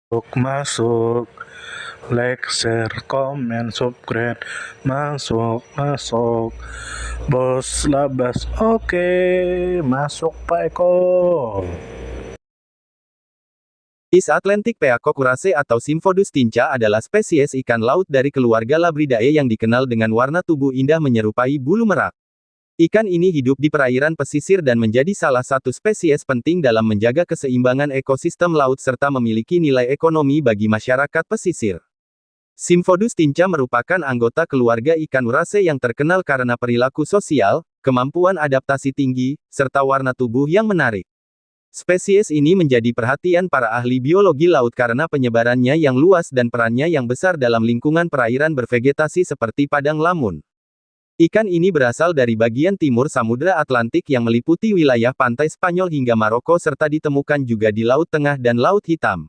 Masuk, like, share, comment, subscribe, masuk, bos labas, oke, masuk Pak Eko. East Atlantic Peacocuraceae atau Symphodus tinca adalah spesies ikan laut dari keluarga Labridae yang dikenal dengan warna tubuh indah menyerupai bulu merak. Ikan ini hidup di perairan pesisir dan menjadi salah satu spesies penting dalam menjaga keseimbangan ekosistem laut serta memiliki nilai ekonomi bagi masyarakat pesisir. Symphodus tinca merupakan anggota keluarga ikan uraceae yang terkenal karena perilaku sosial, kemampuan adaptasi tinggi, serta warna tubuh yang menarik. Spesies ini menjadi perhatian para ahli biologi laut karena penyebarannya yang luas dan perannya yang besar dalam lingkungan perairan bervegetasi seperti padang lamun. Ikan ini berasal dari bagian timur Samudra Atlantik yang meliputi wilayah pantai Spanyol hingga Maroko serta ditemukan juga di Laut Tengah dan Laut Hitam.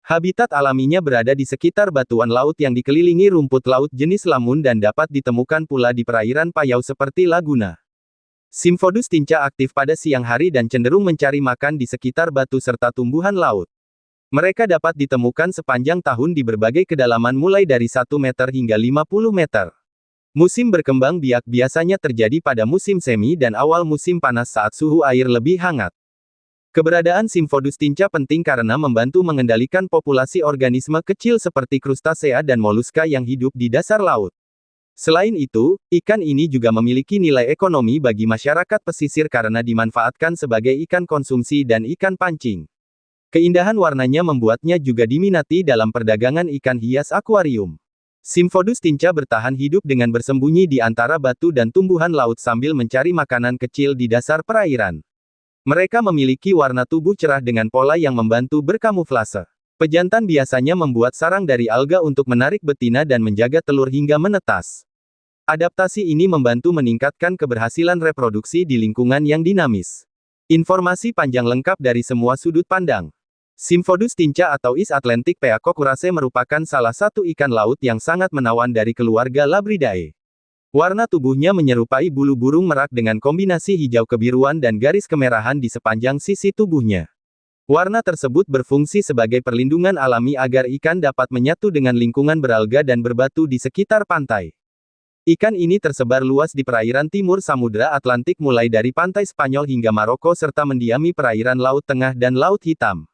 Habitat alaminya berada di sekitar batuan laut yang dikelilingi rumput laut jenis lamun dan dapat ditemukan pula di perairan payau seperti Laguna. Symphodus tinca aktif pada siang hari dan cenderung mencari makan di sekitar batu serta tumbuhan laut. Mereka dapat ditemukan sepanjang tahun di berbagai kedalaman mulai dari 1 meter hingga 50 meter. Musim berkembang biak biasanya terjadi pada musim semi dan awal musim panas saat suhu air lebih hangat. Keberadaan Symphodus tinca penting karena membantu mengendalikan populasi organisme kecil seperti krustasea dan moluska yang hidup di dasar laut. Selain itu, ikan ini juga memiliki nilai ekonomi bagi masyarakat pesisir karena dimanfaatkan sebagai ikan konsumsi dan ikan pancing. Keindahan warnanya membuatnya juga diminati dalam perdagangan ikan hias akuarium. Symphodus tinca bertahan hidup dengan bersembunyi di antara batu dan tumbuhan laut sambil mencari makanan kecil di dasar perairan. Mereka memiliki warna tubuh cerah dengan pola yang membantu berkamuflase. Pejantan biasanya membuat sarang dari alga untuk menarik betina dan menjaga telur hingga menetas. Adaptasi ini membantu meningkatkan keberhasilan reproduksi di lingkungan yang dinamis. Informasi panjang lengkap dari semua sudut pandang. Symphodus tinca atau East Atlantic Peacocuraceae merupakan salah satu ikan laut yang sangat menawan dari keluarga Labridae. Warna tubuhnya menyerupai bulu burung merak dengan kombinasi hijau kebiruan dan garis kemerahan di sepanjang sisi tubuhnya. Warna tersebut berfungsi sebagai perlindungan alami agar ikan dapat menyatu dengan lingkungan beralga dan berbatu di sekitar pantai. Ikan ini tersebar luas di perairan timur Samudra Atlantik mulai dari pantai Spanyol hingga Maroko serta mendiami perairan Laut Tengah dan Laut Hitam.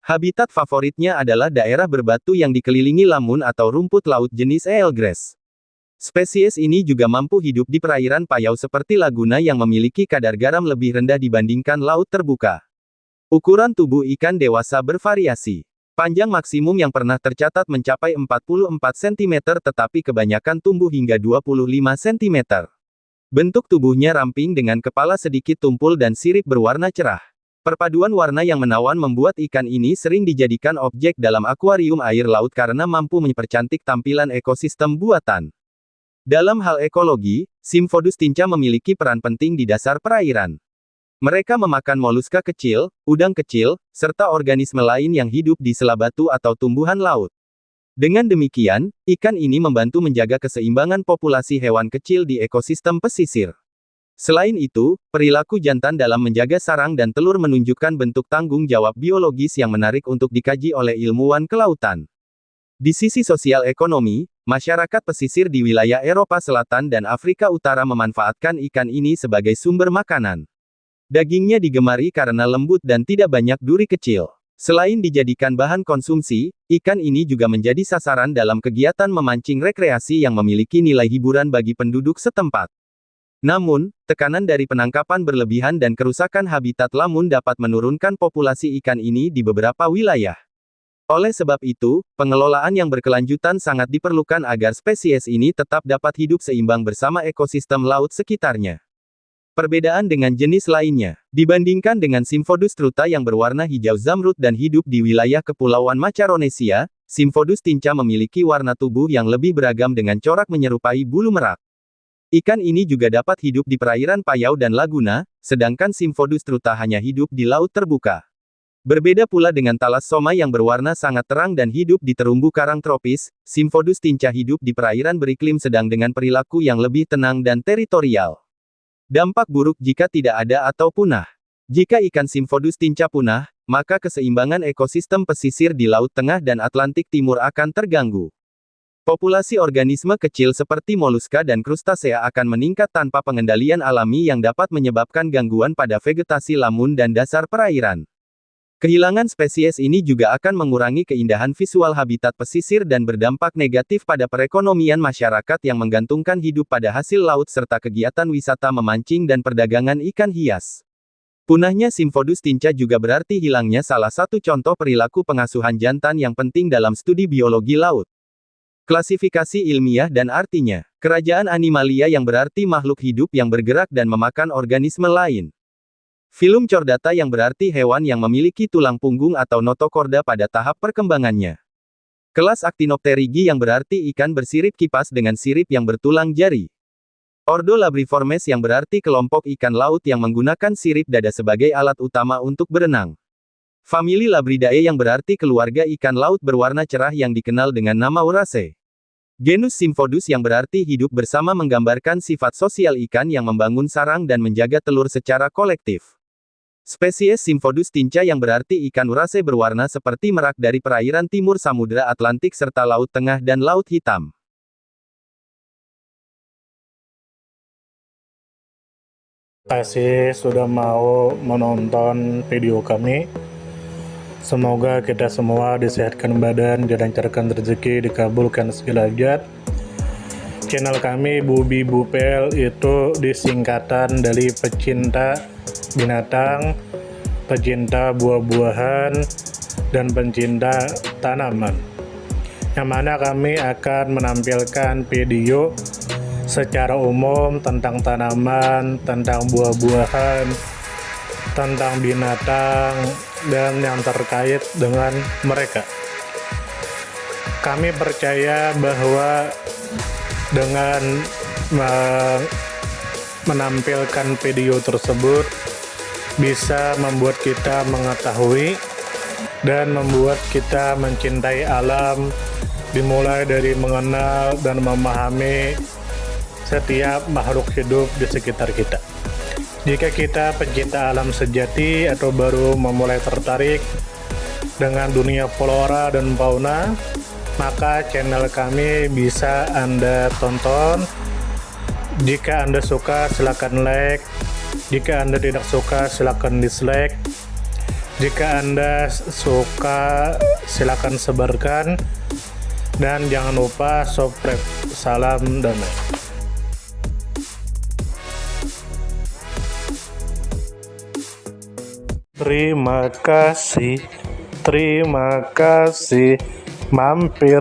Habitat favoritnya adalah daerah berbatu yang dikelilingi lamun atau rumput laut jenis eelgrass. Spesies ini juga mampu hidup di perairan payau seperti Laguna yang memiliki kadar garam lebih rendah dibandingkan laut terbuka. Ukuran tubuh ikan dewasa bervariasi. Panjang maksimum yang pernah tercatat mencapai 44 cm tetapi kebanyakan tumbuh hingga 25 cm. Bentuk tubuhnya ramping dengan kepala sedikit tumpul dan sirip berwarna cerah. Perpaduan warna yang menawan membuat ikan ini sering dijadikan objek dalam akuarium air laut karena mampu mempercantik tampilan ekosistem buatan. Dalam hal ekologi, Symphodus tinca memiliki peran penting di dasar perairan. Mereka memakan moluska kecil, udang kecil, serta organisme lain yang hidup di sela batu atau tumbuhan laut. Dengan demikian, ikan ini membantu menjaga keseimbangan populasi hewan kecil di ekosistem pesisir. Selain itu, perilaku jantan dalam menjaga sarang dan telur menunjukkan bentuk tanggung jawab biologis yang menarik untuk dikaji oleh ilmuwan kelautan. Di sisi sosial ekonomi, masyarakat pesisir di wilayah Eropa Selatan dan Afrika Utara memanfaatkan ikan ini sebagai sumber makanan. Dagingnya digemari karena lembut dan tidak banyak duri kecil. Selain dijadikan bahan konsumsi, ikan ini juga menjadi sasaran dalam kegiatan memancing rekreasi yang memiliki nilai hiburan bagi penduduk setempat. Namun, tekanan dari penangkapan berlebihan dan kerusakan habitat lamun dapat menurunkan populasi ikan ini di beberapa wilayah. Oleh sebab itu, pengelolaan yang berkelanjutan sangat diperlukan agar spesies ini tetap dapat hidup seimbang bersama ekosistem laut sekitarnya. Perbedaan dengan jenis lainnya, dibandingkan dengan Symphodus truta yang berwarna hijau zamrud dan hidup di wilayah Kepulauan Macaronesia, Symphodus tinca memiliki warna tubuh yang lebih beragam dengan corak menyerupai bulu merak. Ikan ini juga dapat hidup di perairan payau dan laguna, sedangkan Symphodus truta hanya hidup di laut terbuka. Berbeda pula dengan Thalassoma yang berwarna sangat terang dan hidup di terumbu karang tropis, Symphodus tinca hidup di perairan beriklim sedang dengan perilaku yang lebih tenang dan teritorial. Dampak buruk jika tidak ada atau punah. Jika ikan Symphodus tinca punah, maka keseimbangan ekosistem pesisir di Laut Tengah dan Atlantik Timur akan terganggu. Populasi organisme kecil seperti moluska dan krustasea akan meningkat tanpa pengendalian alami yang dapat menyebabkan gangguan pada vegetasi lamun dan dasar perairan. Kehilangan spesies ini juga akan mengurangi keindahan visual habitat pesisir dan berdampak negatif pada perekonomian masyarakat yang menggantungkan hidup pada hasil laut serta kegiatan wisata memancing dan perdagangan ikan hias. Punahnya Symphodus tinca juga berarti hilangnya salah satu contoh perilaku pengasuhan jantan yang penting dalam studi biologi laut. Klasifikasi ilmiah dan artinya, kerajaan animalia yang berarti makhluk hidup yang bergerak dan memakan organisme lain. Filum chordata yang berarti hewan yang memiliki tulang punggung atau notochorda pada tahap perkembangannya. Kelas Actinopterigi yang berarti ikan bersirip kipas dengan sirip yang bertulang jari. Ordo Labriformes yang berarti kelompok ikan laut yang menggunakan sirip dada sebagai alat utama untuk berenang. Famili Labridae yang berarti keluarga ikan laut berwarna cerah yang dikenal dengan nama Uraceae. Genus Symphodus yang berarti hidup bersama menggambarkan sifat sosial ikan yang membangun sarang dan menjaga telur secara kolektif. Spesies Symphodus tinca yang berarti ikan Uraceae berwarna seperti merak dari perairan timur Samudra Atlantik serta Laut Tengah dan Laut Hitam. Terima kasih sudah mau menonton video kami. Semoga kita semua disehatkan badan, dilancarkan rezeki, dikabulkan segala hajat. Channel kami Bubi Bupel itu disingkatan dari pecinta binatang, pecinta buah-buahan, dan pencinta tanaman. Yang mana kami akan menampilkan video secara umum tentang tanaman, tentang buah-buahan, tentang binatang, dan yang terkait dengan mereka. Kami percaya bahwa dengan menampilkan video tersebut bisa membuat kita mengetahui dan membuat kita mencintai alam, dimulai dari mengenal dan memahami setiap makhluk hidup di sekitar kita. Jika kita pencinta alam sejati atau baru memulai tertarik dengan dunia flora dan fauna, maka channel kami bisa Anda tonton. Jika Anda suka, silakan like. Jika Anda tidak suka, silakan dislike. Jika Anda suka, silakan sebarkan. Dan jangan lupa subscribe. Salam damai. Terima kasih mampir.